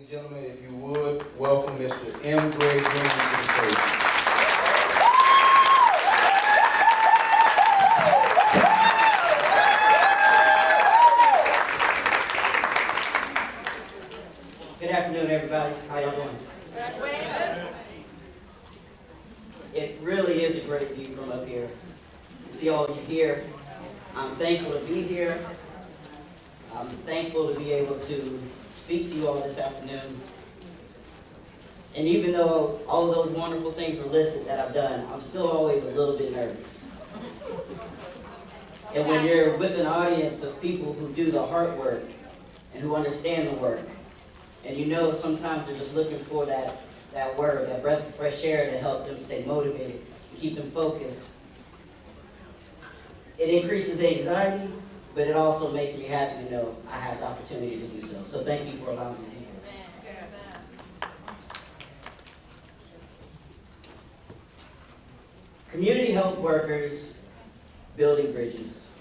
and gentlemen, if you would, welcome Mr. M. Greg Jr. to the stage. Good afternoon, everybody. How y'all doing? It really is a great view from up here. To see all of you here. I'm thankful to be here. I'm thankful to be able to speak to you all this afternoon. And even though all of those wonderful things were listed that I've done, I'm still always a little bit nervous. And when you're with an audience of people who do the hard work and who understand the work, and you know sometimes they're just looking for that word, that breath of fresh air to help them stay motivated and keep them focused. It increases the anxiety, but it also makes me happy to know I have the opportunity to do so. So thank you for allowing me to be here. Community health workers building bridges.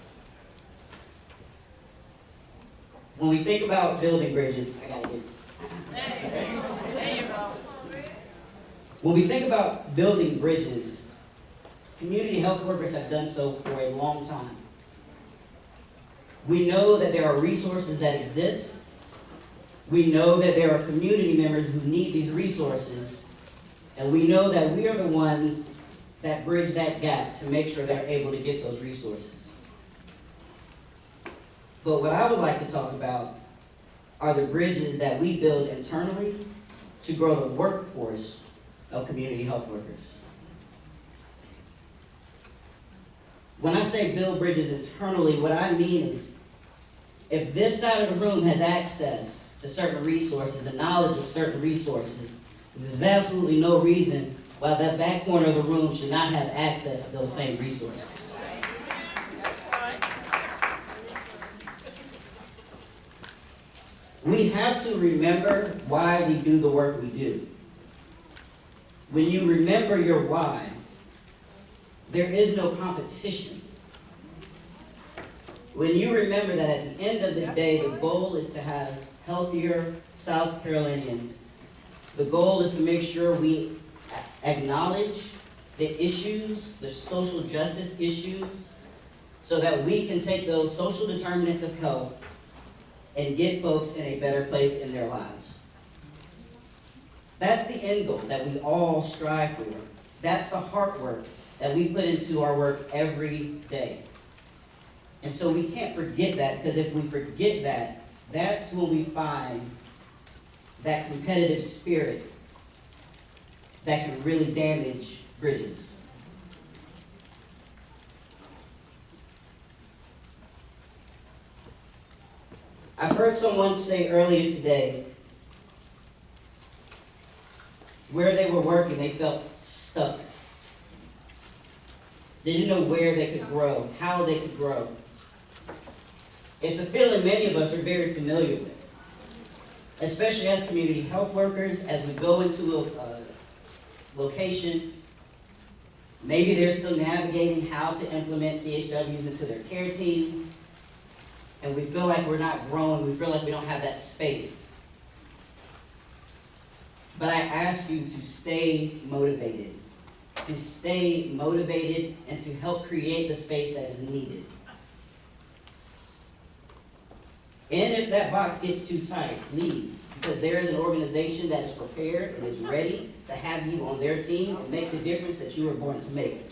When we think about building bridges, When we think about building bridges, community health workers have done so for a long time. We know that there are resources that exist. We know that there are community members who need these resources. And we know that we are the ones that bridge that gap to make sure they're able to get those resources. But what I would like to talk about are the bridges that we build internally to grow the workforce of community health workers. When I say build bridges internally, what I mean is if this side of the room has access to certain resources and knowledge of certain resources, there's absolutely no reason why that back corner of the room should not have access to those same resources. We have to remember why we do the work we do. When you remember your why, there is no competition. When you remember that at the end of the day, the goal is to have healthier South Carolinians, the goal is to make sure we acknowledge the issues, the social justice issues, so that we can take those social determinants of health and get folks in a better place in their lives. That's the end goal that we all strive for. That's the hard work that we put into our work every day. And so we can't forget that, because if we forget that, that's when we find that competitive spirit that can really damage bridges. I've heard someone say earlier today, where they were working, they felt stuck. They didn't know where they could grow, how they could grow. It's a feeling many of us are very familiar with, especially as community health workers, as we go into a location. Maybe they're still navigating how to implement CHWs into their care teams, and we feel like we're not growing, we feel like we don't have that space. But I ask you to stay motivated and to help create the space that is needed. And if that box gets too tight, leave, because there is an organization that is prepared and is ready to have you on their team and make the difference that you were born to make.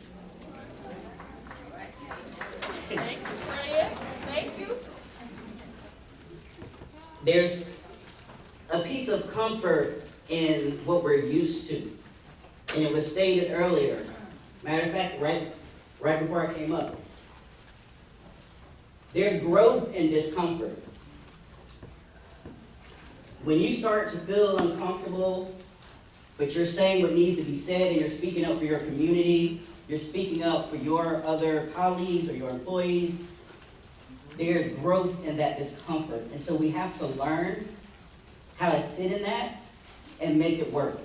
Thank you, Fred. Thank you. There's a piece of comfort in what we're used to. And it was stated earlier. Matter of fact, right before I came up. There's growth in discomfort. When you start to feel uncomfortable, but you're saying what needs to be said and you're speaking up for your community, you're speaking up for your other colleagues or your employees, there's growth in that discomfort. And so we have to learn how to sit in that and make it work.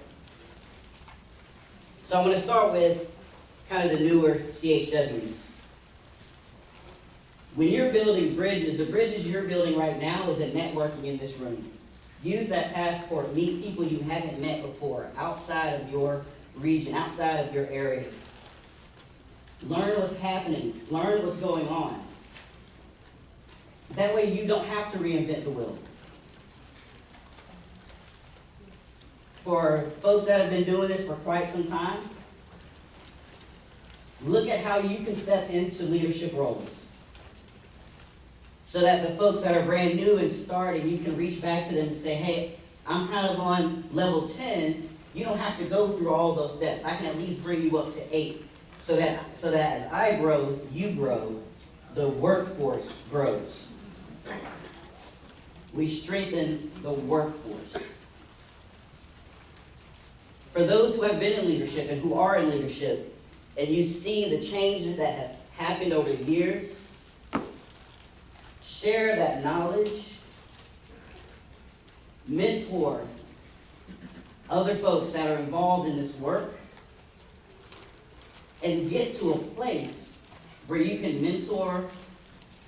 So I'm going to start with kind of the newer CHWs. When you're building bridges, the bridges you're building right now is a networking in this room. Use that passport, meet people you haven't met before, outside of your region, outside of your area. Learn what's happening, learn what's going on. That way you don't have to reinvent the wheel. For folks that have been doing this for quite some time, look at how you can step into leadership roles. So that the folks that are brand new and starting, you can reach back to them and say, hey, I'm kind of on level 10. You don't have to go through all those steps. I can at least bring you up to 8. So that as I grow, you grow, the workforce grows. We strengthen the workforce. For those who have been in leadership and who are in leadership, and you see the changes that has happened over the years, share that knowledge, mentor other folks that are involved in this work, and get to a place where you can mentor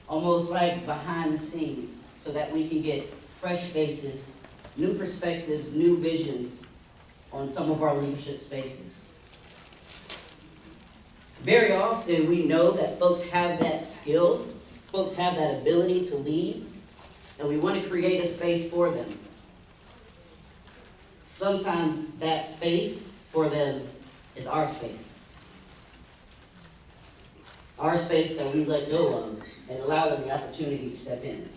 almost like behind the scenes so that we can get fresh faces, new perspectives, new visions on some of our leadership spaces. Very often we know that folks have that skill, folks have that ability to lead, and we want to create a space for them. Sometimes that space for them is our space. Our space that we let go of and allow them the opportunity to step in.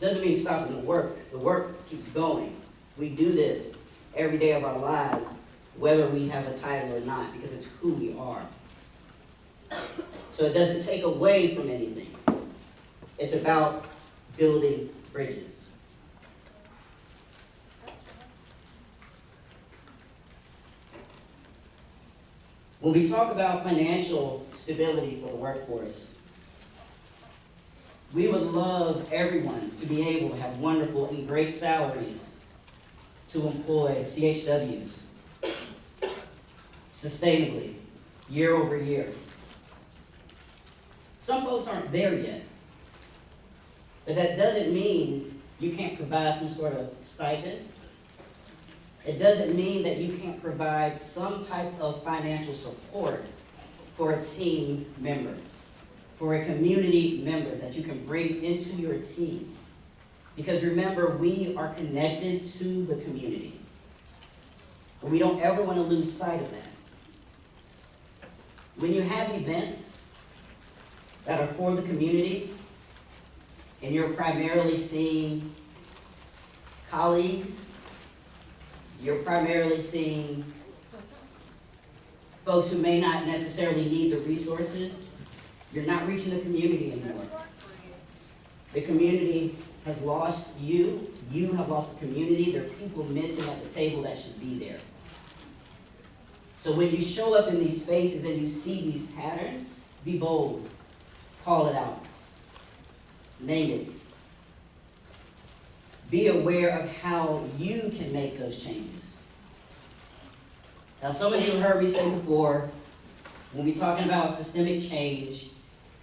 Doesn't mean stopping the work. The work keeps going. We do this every day of our lives, whether we have a title or not, because it's who we are. So it doesn't take away from anything. It's about building bridges. When we talk about financial stability for the workforce, we would love everyone to be able to have wonderful and great salaries to employ CHWs sustainably, year over year. Some folks aren't there yet, but that doesn't mean you can't provide some sort of stipend. It doesn't mean that you can't provide some type of financial support for a team member, for a community member that you can bring into your team. Because remember, we are connected to the community. And we don't ever want to lose sight of that. When you have events that are for the community, and you're primarily seeing colleagues, you're primarily seeing folks who may not necessarily need the resources, you're not reaching the community anymore. The community has lost you, you have lost the community, there are people missing at the table that should be there. So when you show up in these spaces and you see these patterns, be bold, call it out, name it. Be aware of how you can make those changes. Now, some of you have heard me say before, when we're talking about systemic change,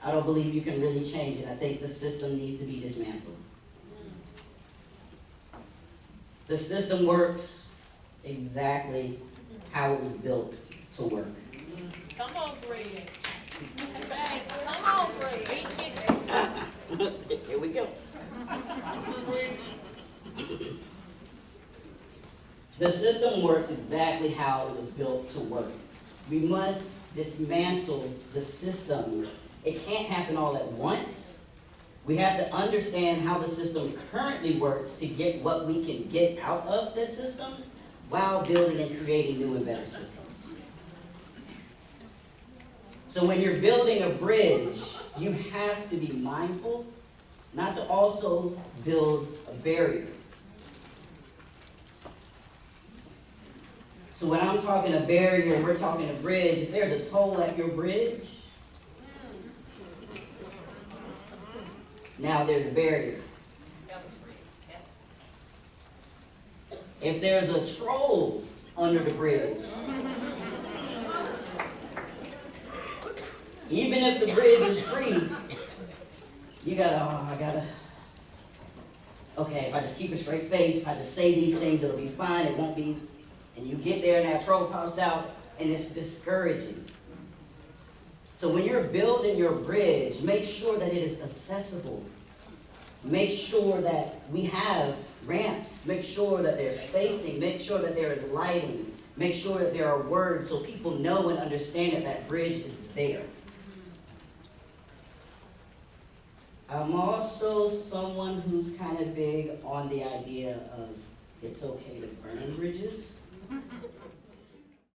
I don't believe you can really change it. I think the system needs to be dismantled. The system works exactly how it was built to work. Come on, Greg. Come on, Greg. Here we go. The system works exactly how it was built to work. We must dismantle the systems. It can't happen all at once. We have to understand how the system currently works to get what we can get out of said systems while building and creating new and better systems. So when you're building a bridge, you have to be mindful not to also build a barrier. So when I'm talking a barrier and we're talking a bridge, if there's a toll at your bridge, now there's a barrier. If there's a troll under the bridge, even if the bridge is free, you gotta, okay, if I just keep a straight face, if I just say these things, it'll be fine, it won't be, and you get there and that troll pops out, and it's discouraging. So when you're building your bridge, make sure that it is accessible. Make sure that we have ramps. Make sure that there's spacing. Make sure that there is lighting. Make sure that there are words so people know and understand that that bridge is there. I'm also someone who's kind of big on the idea of it's okay to burn bridges.